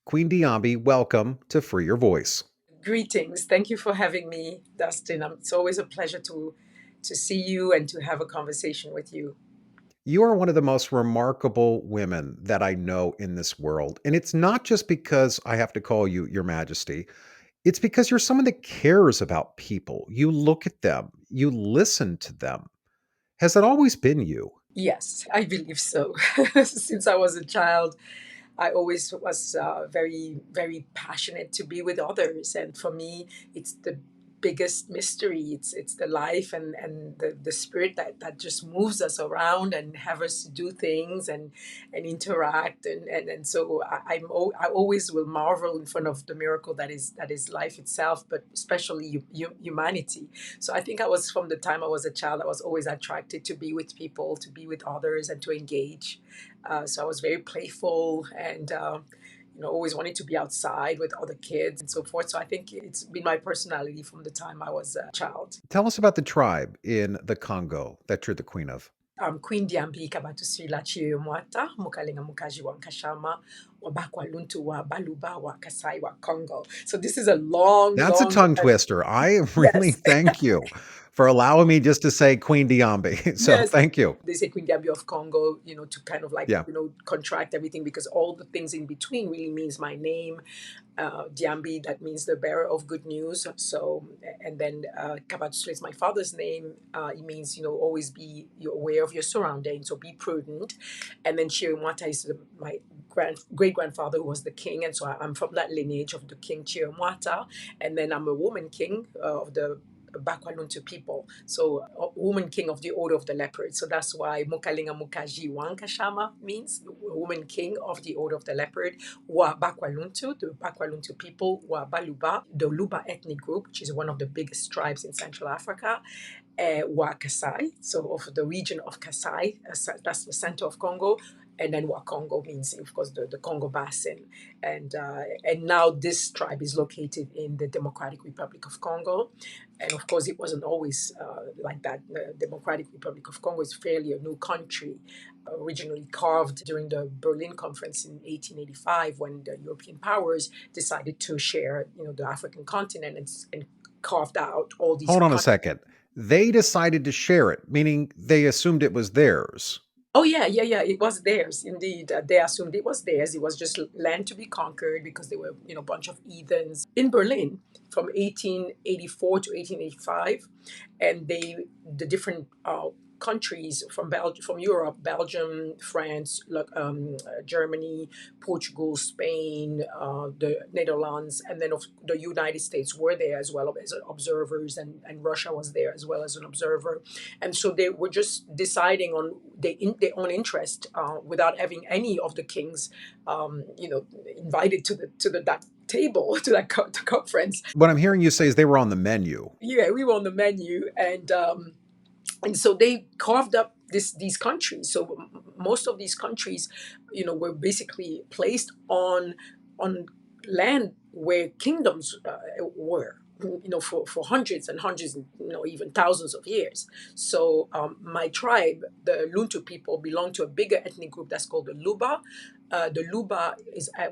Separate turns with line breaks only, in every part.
Queen Diambi, welcome to Free Your Voice.
Greetings. Thank you for having me, Dustin. It's always a pleasure to see you and to have a conversation with you.
You are one of the most remarkable women that I know in this world. And it's not just because I have to call you Your Majesty, it's because you're someone that cares about people. You look at them, you listen to them. Has that always been you?
Yes, I believe so. Since I was a child, I always was very, very passionate to be with others, and for me, it's the biggest mystery. It's the life and the spirit that just moves us around and have us do things and interact and so I always will marvel in front of the miracle that is life itself, but especially humanity. So I think I was from the time I was a child, I was always attracted to be with people, to be with others, and to engage. So I was very playful and always wanted to be outside with other kids and so forth. So I think it's been my personality from the time I was a child.
Tell us about the tribe in the Congo that you're the queen of.
Queen Diambi Kabatusuila Mwata, Mukalinga Mukaji wa Nkashama, wa Bakwa Luntu wa Baluba wa Kasai wa Congo. So this is a long,
That's a
long.
tongue twister. I really
Yes.
thank you for allowing me just to say Queen Diambi. So
Yes,
thank you.
they say Queen Diambi of Congo, to kind of like,
Yeah.
contract everything because all the things in between really means my name. Diambi, that means the bearer of good news. So, and then Kabatusuila is my father's name. It means, always be you're aware of your surroundings, so be prudent. And then Chirimwata is my great grandfather who was the king. And so I'm from that lineage of the king Chirimwata. And then I'm a woman king of the Bakwa Luntu people. So, woman king of the order of the leopard. So that's why Mukalinga Mukaji Wankashama means woman king of the order of the leopard. Wa Bakwa Luntu, the Bakwa Luntu people. Wa Baluba, the Luba ethnic group, which is one of the biggest tribes in Central Africa. Wa Kasai, so of the region of Kasai, that's the center of Congo. And then Wa Congo means, of course, the Congo Basin. And now this tribe is located in the Democratic Republic of Congo. And of course, it wasn't always like that. The Democratic Republic of Congo is fairly a new country, originally carved during the Berlin Conference in 1885 when the European powers decided to share, the African continent and carved out all these
Hold on a
countries.
second. They decided to share it, meaning they assumed it was theirs.
Oh yeah, yeah, yeah. It was theirs indeed. They assumed it was theirs. It was just land to be conquered because they were, a bunch of heathens in Berlin from 1884 to 1885, and the different countries from from Europe, Belgium, France, Germany, Portugal, Spain, the Netherlands, and then of the United States were there as well as observers, and Russia was there as well as an observer. And so they were just deciding on their own interest without having any of the kings, invited to that table to that conference.
What I'm hearing you say is they were on the menu.
Yeah, we were on the menu, and so they carved up these countries. So most of these countries, were basically placed on land where kingdoms were. For hundreds and hundreds, even thousands of years. So my tribe, the Luntu people, belong to a bigger ethnic group that's called the Luba. The Luba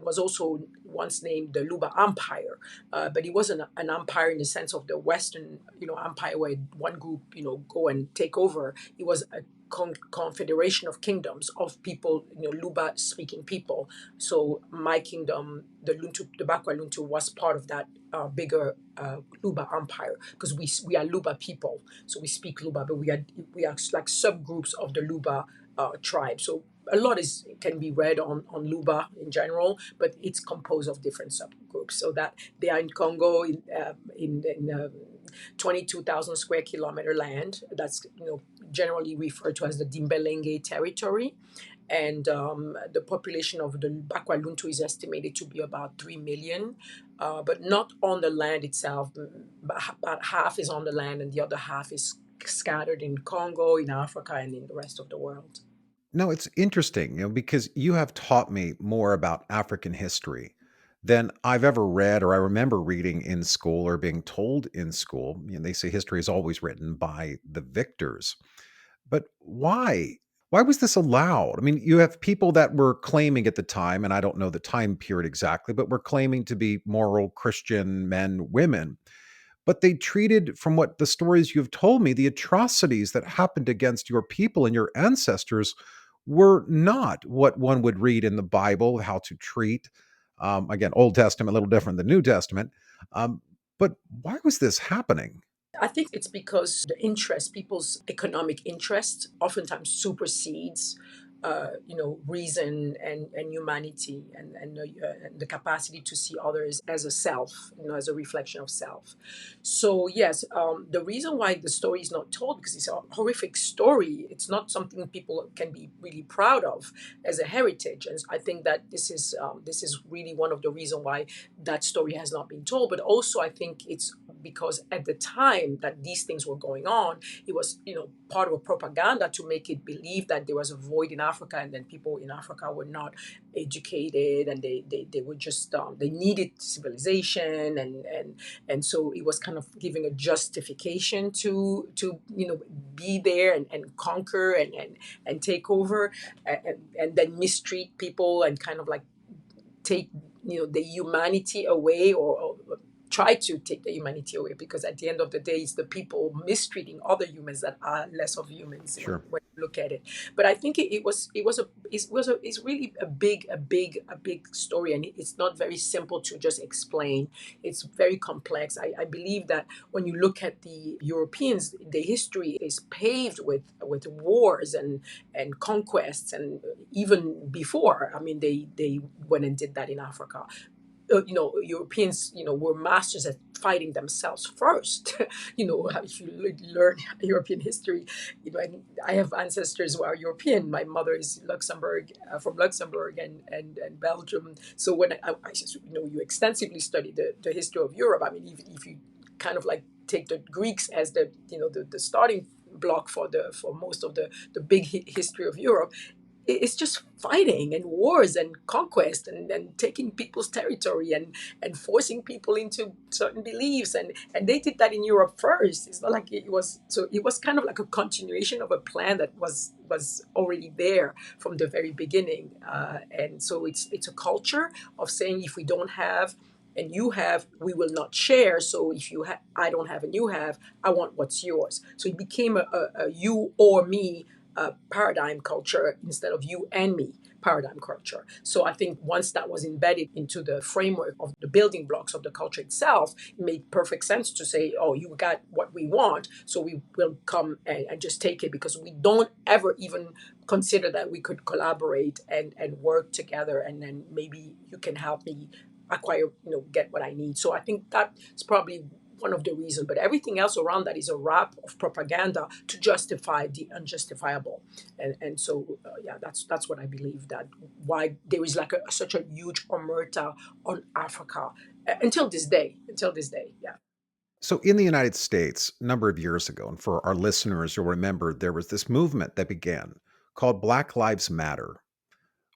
was also once named the Luba Empire, but it wasn't an empire in the sense of the Western, empire where one group, go and take over. It was a confederation of kingdoms of people, Luba speaking people. So my kingdom, the Bakwa Luntu, was part of that bigger Luba empire because we are Luba people. So we speak Luba, but we are like subgroups of the Luba tribe. So a lot can be read on Luba in general, but it's composed of different subgroups. So that they are in Congo in 22,000 square kilometer land. That's generally referred to as the Dimbelenge territory. And the population of the Bakwa Luntu is estimated to be about 3 million, but not on the land itself. About half is on the land, and the other half is scattered in Congo, in Africa, and in the rest of the world.
No, it's interesting, because you have taught me more about African history than I've ever read or I remember reading in school or being told in school. They say history is always written by the victors. But why? Why was this allowed? I mean, you have people that were claiming at the time, and I don't know the time period exactly, but were claiming to be moral Christian men, women. But they treated, from what the stories you've told me, the atrocities that happened against your people and your ancestors were not what one would read in the Bible, how to treat. Again, Old Testament, a little different than New Testament. Um, but why was this happening?
I think it's because the interest, people's economic interest, oftentimes supersedes, reason and humanity and the capacity to see others as a self, as a reflection of self. So yes, the reason why the story is not told because it's a horrific story. It's not something people can be really proud of as a heritage, and I think that this is really one of the reasons why that story has not been told. But also, I think it's because at the time that these things were going on, it was part of a propaganda to make it believe that there was a void in Africa, and then people in Africa were not educated, and they were just they needed civilization, and so it was kind of giving a justification to be there and conquer and take over, and then mistreat people and kind of like take the humanity away, or try to take the humanity away, because at the end of the day it's the people mistreating other humans that are less of humans when,
Sure.
when you look at it. But I think it's really a big story, and it's not very simple to just explain. It's very complex. I believe that when you look at the Europeans, the history is paved with wars and conquests, and even before, I mean, they went and did that in Africa. Europeans, were masters at fighting themselves first. If you learn European history, and I have ancestors who are European. My mother is from Luxembourg and Belgium. So when I just, you extensively study the history of Europe. I mean, even if you kind of like take the Greeks as the starting block for most of the big history of Europe, it's just fighting and wars and conquest and taking people's territory and forcing people into certain beliefs, and they did that in Europe first. It's not like it was kind of like a continuation of a plan that was already there from the very beginning, and so it's a culture of saying, if we don't have and you have, we will not share. So if I don't have and you have, I want what's yours. So it became a you or me paradigm culture instead of you and me paradigm culture. So I think once that was embedded into the framework of the building blocks of the culture itself, it made perfect sense to say, oh, you got what we want, so we will come and just take it, because we don't ever even consider that we could collaborate and work together, and then maybe you can help me acquire, get what I need. So I think that's probably one of the reasons, but everything else around that is a wrap of propaganda to justify the unjustifiable, and so yeah, that's what I believe, that why there is like such a huge omerta on Africa until this day, yeah.
So, in the United States, a number of years ago, and for our listeners, you'll remember there was this movement that began called Black Lives Matter.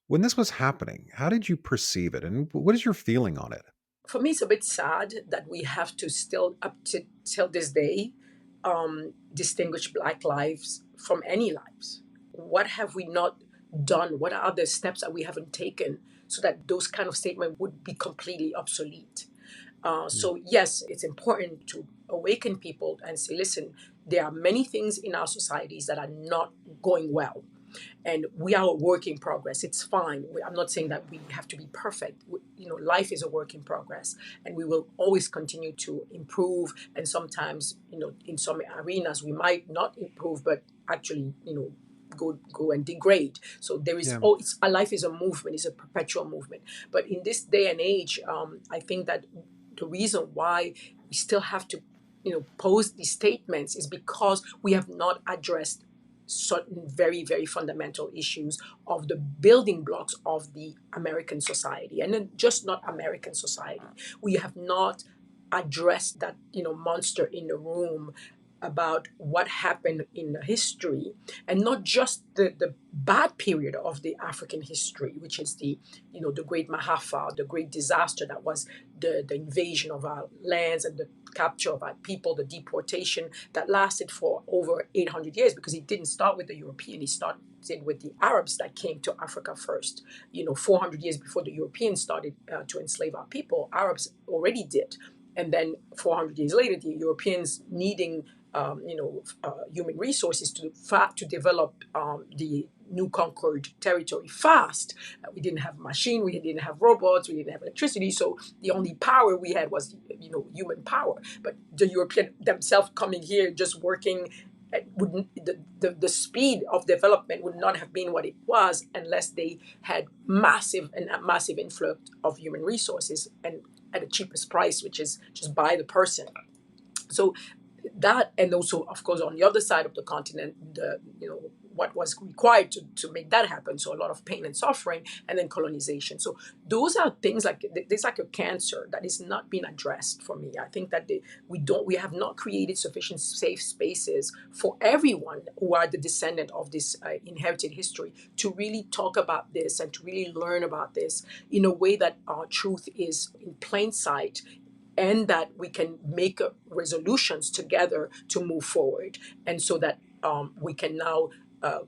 When this was happening, how did you perceive it, and what is your feeling on it?
For me, it's a bit sad that we have to still, up to till this day, distinguish Black lives from any lives. What have we not done? What are the steps that we haven't taken so that those kind of statements would be completely obsolete?
Mm.
So yes, it's important to awaken people and say, listen, there are many things in our societies that are not going well, and we are a work in progress. It's fine. I'm not saying that we have to be perfect. Life is a work in progress, and we will always continue to improve. And sometimes, in some arenas, we might not improve, but actually, go and degrade. So there is,
Yeah.
it's a life is a movement, it's a perpetual movement. But in this day and age, I think that the reason why we still have to, pose these statements is because we have not addressed certain very, very fundamental issues of the building blocks of the American society, and then just not American society. We have not addressed that, monster in the room about what happened in the history, and not just the bad period of the African history, which is the great Mahafa, the great disaster that was the invasion of our lands and the capture of our people, the deportation that lasted for over 800 years, because it didn't start with the European, it started with the Arabs that came to Africa first. 400 years before the Europeans started to enslave our people, Arabs already did. And then 400 years later, the Europeans needing human resources to develop the new conquered territory fast. We didn't have machine, we didn't have robots, we didn't have electricity, so the only power we had was human power. But the European themselves coming here, just working, wouldn't the speed of development would not have been what it was unless they had massive influx of human resources and at the cheapest price, which is just by the person. So that, and also of course on the other side of the continent, what was required to make that happen, so a lot of pain and suffering, and then colonization. So those are things like there's like a cancer that is not being addressed for me. I think that we have not created sufficient safe spaces for everyone who are the descendant of this inherited history to really talk about this and to really learn about this in a way that our truth is in plain sight, and that we can make resolutions together to move forward, and so that we can now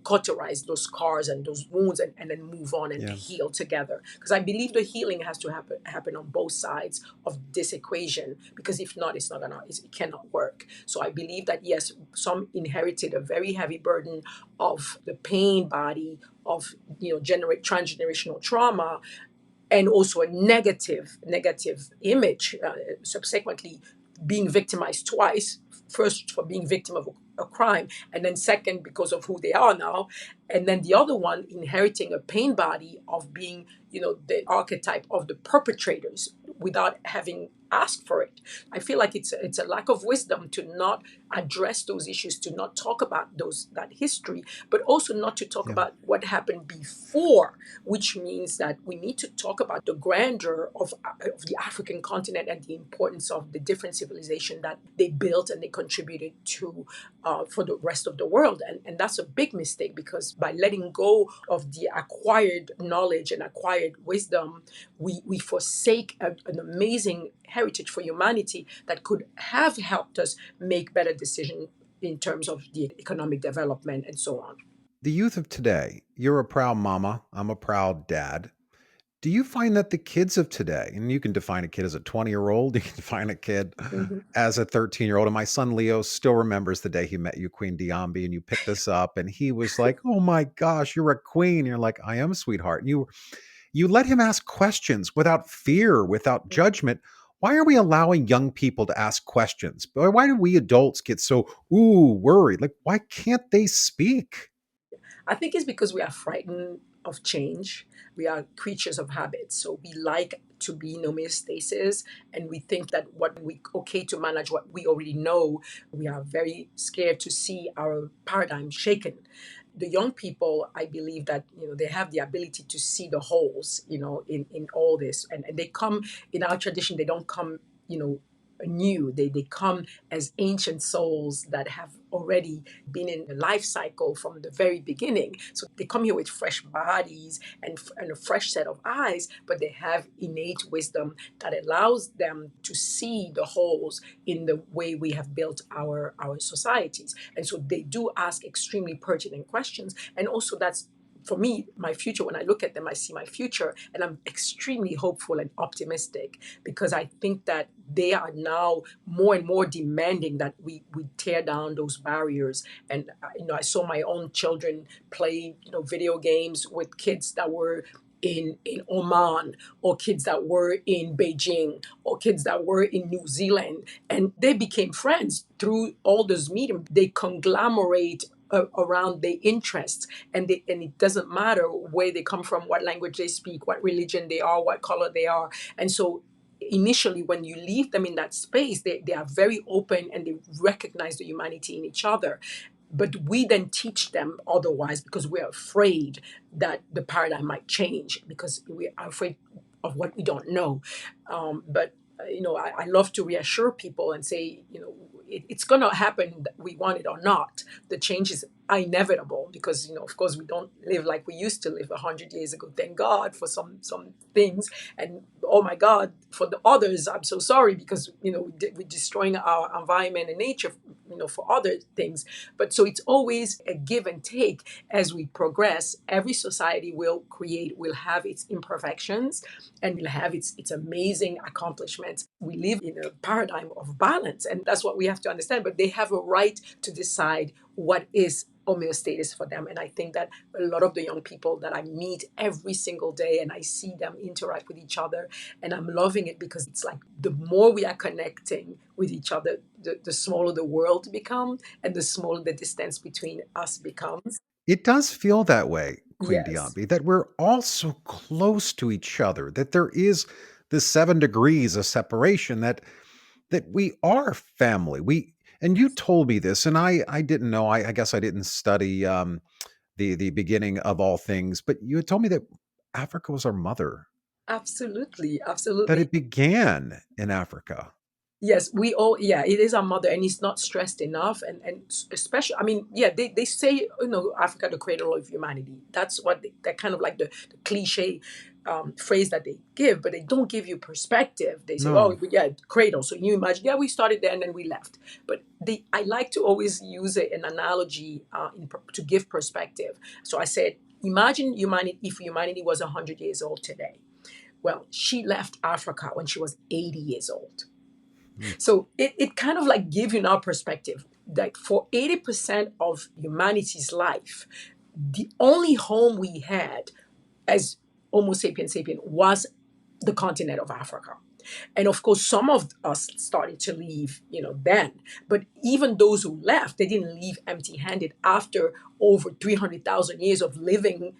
cauterize those scars and those wounds, and then move on and
Yeah.
heal together, because I believe the healing has to happen on both sides of this equation, because if not, it cannot work. So I believe that yes, some inherited a very heavy burden of the pain body of transgenerational trauma, and also a negative image, subsequently being victimized twice, first for being victim of a crime, and then second because of who they are now, and then the other one inheriting a pain body of being the archetype of the perpetrators without having asked for it. I feel like it's a lack of wisdom to not address those issues, to not talk about that history, but also not to talk
Yeah.
about what happened before, which means that we need to talk about the grandeur of the African continent and the importance of the different civilization that they built and they contributed to for the rest of the world. And that's a big mistake, because by letting go of the acquired knowledge and acquired wisdom, we forsake an amazing heritage for humanity that could have helped us make better decisions in terms of the economic development and so on.
The youth of today, you're a proud mama, I'm a proud dad. Do you find that the kids of today, and you can define a kid as a 20-year-old, you can define a kid
Mhm.
as a 13-year-old, and my son Leo still remembers the day he met you, Queen Diambi, and you picked this up, and he was like, "Oh my gosh, you're a queen." And you're like, "I am, sweetheart." And you let him ask questions without fear, without judgment. Why are we allowing young people to ask questions? Why do we adults get so worried? Like, why can't they speak?
I think it's because we are frightened of change. We are creatures of habit. So we like to be in homeostasis, and we think that what we okay to manage what we already know. We are very scared to see our paradigm shaken. The young people, I believe that they have the ability to see the holes in all this, and they come in our tradition. They don't come you know new. They come as ancient souls that have already been in the life cycle from the very beginning. So they come here with fresh bodies and a fresh set of eyes, but they have innate wisdom that allows them to see the holes in the way we have built our societies. And so they do ask extremely pertinent questions. And also that's, for me, my future. When I look at them, I see my future, and I'm extremely hopeful and optimistic, because I think that they are now more and more demanding that we tear down those barriers. And I saw my own children play video games with kids that were in Oman, or kids that were in Beijing, or kids that were in New Zealand, and they became friends through all those medium. They conglomerate around their interests, and it doesn't matter where they come from, what language they speak, what religion they are, what color they are. And so initially, when you leave them in that space, they are very open and they recognize the humanity in each other. But we then teach them otherwise, because we're afraid that the paradigm might change, because we are afraid of what we don't know. But I love to reassure people and say, it's going to happen, we want it or not. The change is are inevitable because, of course, we don't live like we used to live 100 years ago. Thank God for some things, and oh my God, for the others, I'm so sorry because we're destroying our environment and nature, for other things. But so it's always a give and take as we progress. Every society will have its imperfections and will have its amazing accomplishments. We live in a paradigm of balance, and that's what we have to understand. But they have a right to decide what is homeostasis for them. And I think that a lot of the young people that I meet every single day and I see them interact with each other, and I'm loving it because it's like the more we are connecting with each other, the smaller the world becomes and the smaller the distance between us becomes.
It does feel that way, Queen
Yes,
Diambi, that we're all so close to each other, that there is this 7 degrees of separation, that we are family. And you told me this, and I didn't know. I guess I didn't study the beginning of all things, but you had told me that Africa was our mother,
absolutely,
that
absolutely.
it began in Africa.
Yes, we all, yeah, it is our mother, and it's not stressed enough. And especially, I mean, yeah, they say, Africa, the cradle of humanity. That's what they're kind of like the cliche phrase that they give, but they don't give you perspective. They say, oh,
No.
yeah, cradle. So you imagine, yeah, we started there and then we left. But I like to always use an analogy to give perspective. So I said, imagine humanity if humanity was 100 years old today. Well, she left Africa when she was 80 years old.
Mm.
So it kind of like gives you now perspective. Like for 80% of humanity's life, the only home we had as Homo sapiens sapien was the continent of Africa. And of course, some of us started to leave, then. But even those who left, they didn't leave empty handed after over 300,000 years of living.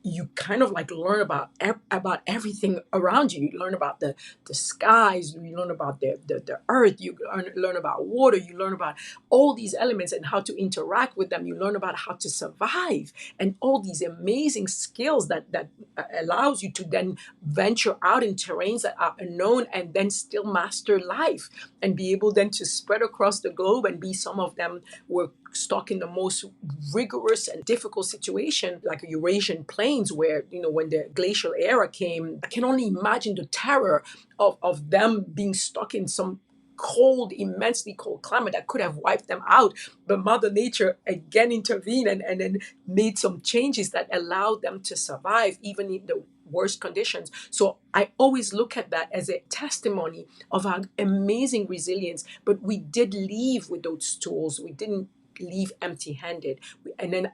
You kind of like learn about everything around you. You learn about the skies, you learn about the earth, you learn about water, you learn about all these elements and how to interact with them. You learn about how to survive and all these amazing skills that allows you to then venture out in terrains that are unknown and then still master life and be able then to spread across the globe. And be some of them were stuck in the most rigorous and difficult situation, like Eurasian plains, where, when the glacial era came, I can only imagine the terror of them being stuck in some cold, immensely cold climate that could have wiped them out. But Mother Nature again intervened and then made some changes that allowed them to survive, even in the worst conditions. So I always look at that as a testimony of our amazing resilience. But we did leave with those tools. We didn't leave empty handed. And then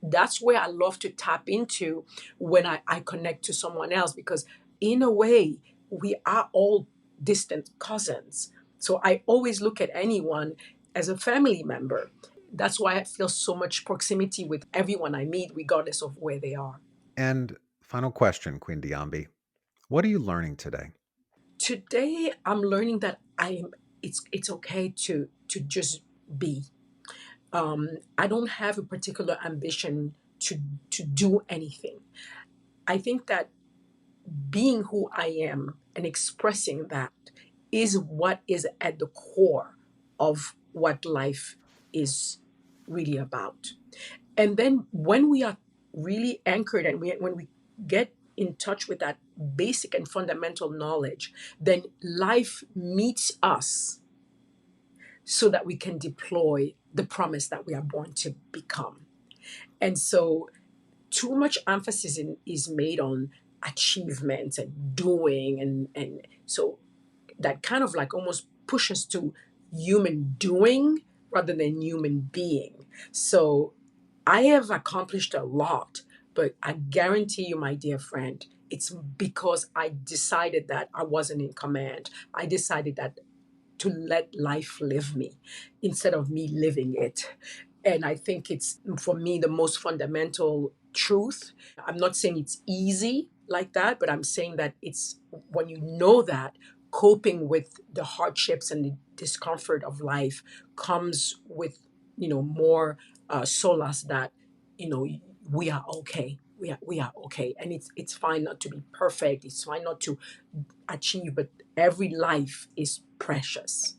that's where I love to tap into when I connect to someone else, because in a way, we are all distant cousins. So I always look at anyone as a family member. That's why I feel so much proximity with everyone I meet, regardless of where they are.
And final question, Queen Diambi. What are you learning today?
Today, I'm learning that it's okay to just be. I don't have a particular ambition to do anything. I think that being who I am and expressing that is what is at the core of what life is really about. And then when we are really anchored and when we get in touch with that basic and fundamental knowledge, then life meets us so that we can deploy the promise that we are born to become. And so too much emphasis is made on achievements and doing, and so that kind of like almost pushes to human doing rather than human being. So I have accomplished a lot, but I guarantee you, my dear friend, it's because I decided that I wasn't in command. I decided that to let life live me instead of me living it. And I think it's, for me, the most fundamental truth. I'm not saying it's easy like that, but I'm saying that it's when you know that coping with the hardships and the discomfort of life comes with, more solace that, you know, we are okay. We are okay. And it's fine not to be perfect. It's fine not to achieve, but every life is precious.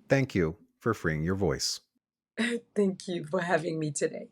Thank you for freeing your voice.
Thank you for having me today.